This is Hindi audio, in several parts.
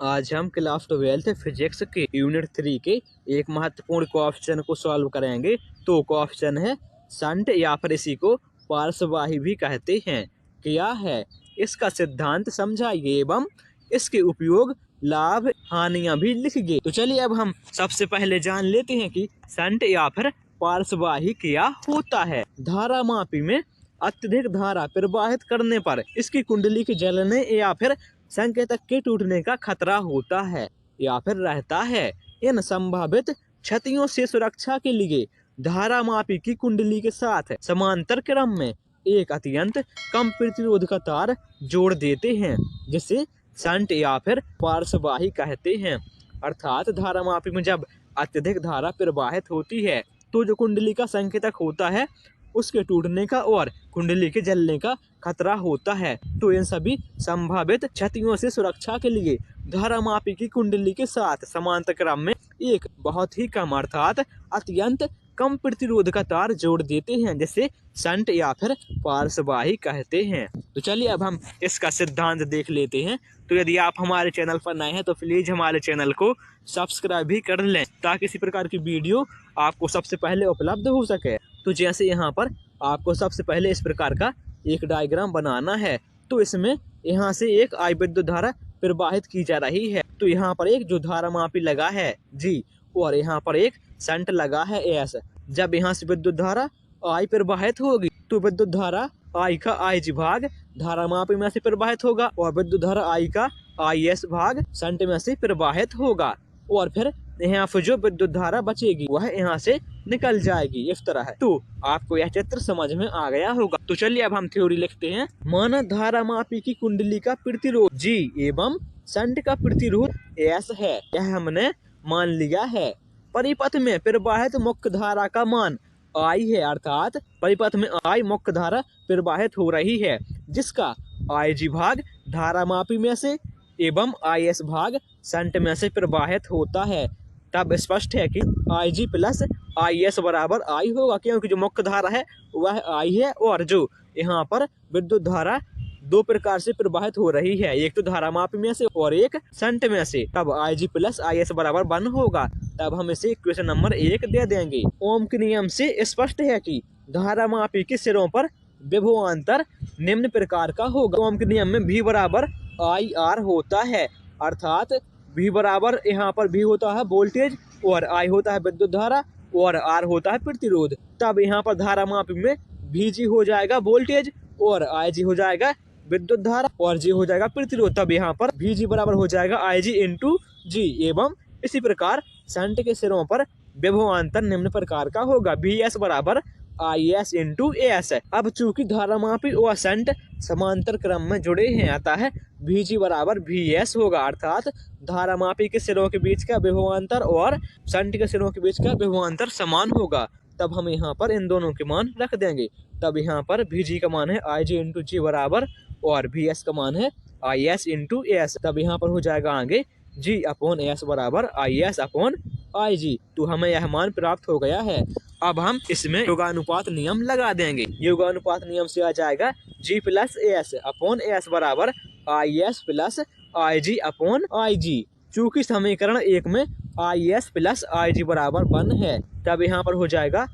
आज हम क्लास 12 फिजिक्स के यूनिट 3 के एक महत्वपूर्ण क्वेश्चन को सॉल्व करेंगे। तो क्वेश्चन है संट या फिर इसी को पार्श्ववाही भी कहते हैं, क्या है इसका सिद्धांत समझाइए एवं इसके उपयोग लाभ हानियां भी लिखिए। तो चलिए अब हम सबसे पहले जान लेते हैं कि संट या फिर पार्श्ववाही क्या होता है। धारामापी में अत्यधिक धारा प्रवाहित करने पर इसकी कुंडली के जलने या फिर संकेतक के टूटने का खतरा होता है या फिर रहता है। इन संभावित क्षतियों से सुरक्षा के लिए धारामापी की कुंडली के साथ समांतर क्रम में एक अत्यंत कम प्रतिरोध का तार जोड़ देते हैं, जिसे संट या फिर पार्श्ववाही कहते हैं। अर्थात धारामापी में जब अत्यधिक धारा प्रवाहित होती है तो जो कुंडली का संकेतक होता है उसके टूटने का और कुंडली के जलने का खतरा होता है। तो इन सभी संभावित क्षतियों से सुरक्षा के लिए धारामापी की कुंडली के साथ समांतर क्रम में एक बहुत ही कम अर्थात अत्यंत कम प्रतिरोध का तार जोड़ देते हैं, जिसे संट या फिर पार्श्ववाही कहते हैं। तो चलिए अब हम इसका सिद्धांत देख लेते हैं। तो यदि आप हमारे चैनल पर नए हैं तो प्लीज हमारे चैनल को सब्सक्राइब भी कर लें ताकि इसी प्रकार की वीडियो आपको सबसे पहले उपलब्ध हो सके। तो जैसे यहाँ पर आपको सबसे पहले इस प्रकार का एक डायग्राम बनाना है। तो इसमें यहाँ से एक I विद्युत धारा प्रवाहित की जा रही है। तो यहाँ पर एक जो धारामापी लगा है G और यहाँ पर एक संट लगा है S। जब यहाँ से विद्युत धारा I प्रवाहित होगी तो विद्युत धारा I का IG भाग धारामापी में से प्रवाहित होगा और विद्युत धारा I का IS भाग संट में से प्रवाहित होगा और फिर यहाँ पर जो विद्युत धारा बचेगी वह यहाँ से निकल जाएगी इस तरह है। तो आपको यह चित्र समझ में आ गया होगा। तो चलिए अब हम थ्योरी लिखते हैं। माना धारामापी की कुंडली का प्रतिरोध G एवं संट का प्रतिरोध S है, यह हमने मान लिया है। परिपथ में प्रवाहित मुख्य धारा का मान I है, अर्थात परिपथ में I मुख्य धारा प्रवाहित हो रही है, जिसका IG भाग धारामापी में से एवं IS भाग संट में से प्रवाहित होता है। तब स्पष्ट है कि IG प्लस IS बराबर I होगा, क्योंकि जो मुख्य धारा है वह I है और जो यहाँ पर विद्युत धारा दो प्रकार से प्रवाहित हो रही है, एक तो धारामापी में से और एक संट में से। तब IG प्लस IS बराबर 1 होगा। तब हम इसे इक्वेशन नंबर 1 दे देंगे। ओम के नियम से स्पष्ट है कि धारामापी के सिरों पर विभवांतर निम्न प्रकार का होगा। ओम के नियम में V बराबर IR होता है, अर्थात V बराबर यहाँ पर V होता है वोल्टेज और I होता है विद्युत धारा और R होता है प्रतिरोध। तब यहाँ पर धारामापी में VG हो जाएगा वोल्टेज और IG हो जाएगा विद्युत धारा और G हो जाएगा प्रतिरोध। तब यहाँ पर VG बराबर हो जाएगा IG इंटू G एवं इसी प्रकार संट के सिरों पर विभवांतर निम्न प्रकार का होगा, VS बराबर IS इंटू AS। अब चूंकि धारामापी और संट समांतर क्रम में जुड़े हैं, आता है VG बराबर VS होगा, अर्थात धारामापी के सिरों के बीच का विभवांतर और संट के सिरों के बीच का विभवांतर समान होगा। तब हम यहाँ पर इन दोनों के मान रख देंगे। तब यहाँ पर VG का मान है IG इंटू G बराबर और VS का मान है IS इंटू AS। तब यहाँ पर हो जाएगा आगे G अपॉन AS बराबर IS अपॉन IG। तो हमें यह मान प्राप्त हो गया है। अब हम इसमें योगानुपात नियम लगा देंगे। योगानुपात नियम से आ जाएगा G plus AS upon AS बराबर IS plus IG upon IG। चूंकि समीकरण 1 में IS प्लस IG बराबर 1 है, तब यहाँ पर हो जाएगा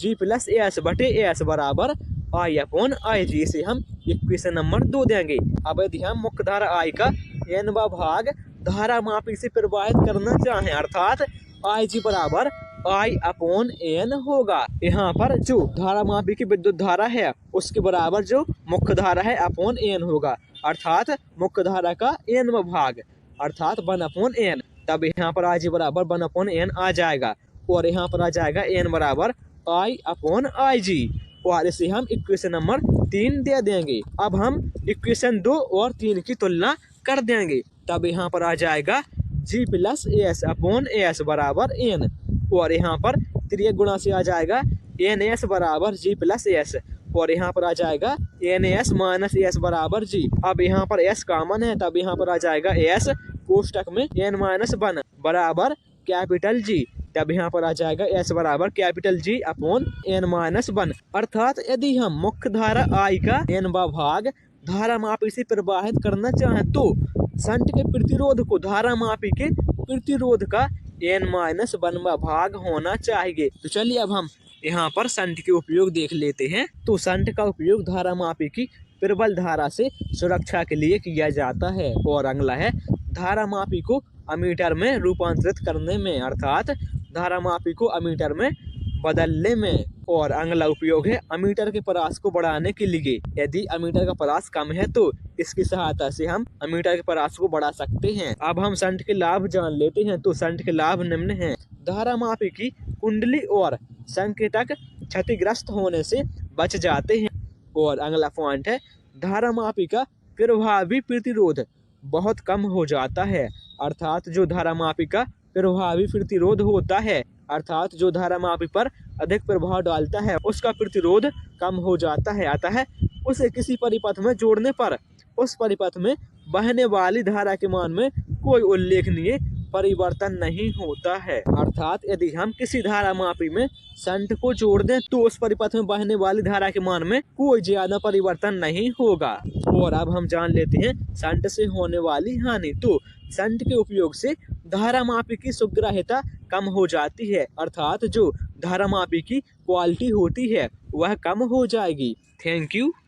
G प्लस AS बटे AS बराबर I अपॉन IG। इसे हम इक्वेशन नंबर 2 देंगे। अब यदि हम मुख्य धारा I का nवां भाग धारामापी से प्रवाहित करना चाहें, अर्थात IG बराबर I अपॉन N होगा। यहाँ पर जो धारामापी की विद्युत धारा है उसके बराबर जो मुख्य धारा है अपॉन N होगा, अर्थात मुख्य धारा का nवां भाग अर्थात 1 अपॉन N। तब यहाँ पर IG बराबर 1 अपॉन N आ जाएगा और यहाँ पर आ जाएगा N बराबर I अपॉन IG और इसे हम इक्वेशन नंबर 3 दे देंगे। अब हम इक्वेशन 2 और 3 की तुलना कर देंगे। तब यहाँ पर आ जाएगा G plus AS upon AS बराबर N और यहाँ पर त्रिक गुणा से आ जाएगा NS बराबर G प्लस AS और यहाँ पर आ जाएगा NS माइनस AS बराबर G। अब यहाँ पर S कॉमन है, तब यहाँ पर आ जाएगा S कोष्टक में N माइनस 1 बराबर कैपिटल G। तब यहाँ पर आ जाएगा S बराबर capital G upon N minus 1। अर्थात यदि हम मुख्य धारा I का nवां भाग धारामापी से प्रवाहित करना चाहें तो शंट के प्रतिरोध को धारा मापी के प्रतिरोध का n-1वां भाग होना चाहिए। तो चलिए अब हम यहाँ पर शंट के उपयोग देख लेते हैं। तो शंट का उपयोग धारा मापी की प्रबल धारा से सुरक्षा के लिए किया जाता है। और अगला है धारा मापी को अमीटर में रूपांतरित करने में, अर्थात धारा मापी को अमीटर में बदलने में। और अगला उपयोग है अमीटर के परास को बढ़ाने के लिए। यदि अमीटर का परास कम है तो इसकी सहायता से हम अमीटर के परास को बढ़ा सकते हैं। अब हम शंट के लाभ जान लेते हैं। तो शंट के लाभ निम्न हैं। धारा मापी की कुंडली और संकेतक क्षतिग्रस्त होने से बच जाते हैं। और अगला पॉइंट है धारा मापी का प्रभावी प्रतिरोध बहुत कम हो जाता है, अर्थात जो धारा मापी का प्रभावी प्रतिरोध होता है, अर्थात जो धारा मापी पर अधिक प्रभाव डालता है, उसका प्रतिरोध कम हो जाता है। अतः उसे किसी परिपथ में जोड़ने पर उस परिपथ में बहने वाली धारा के मान में कोई उल्लेखनीय परिवर्तन नहीं होता है। अर्थात यदि हम किसी धारा मापी में शंट को जोड़ दें तो उस परिपथ में बहने वाली धारा के मान में कोई ज्यादा परिवर्तन नहीं होगा। और अब हम जान लेते हैं शंट से होने वाली हानि। तो शंट के उपयोग से धारा मापी की सुग्राह्यता कम हो जाती है, अर्थात जो धारा मापी की क्वालिटी होती है वह कम हो जाएगी। Thank you.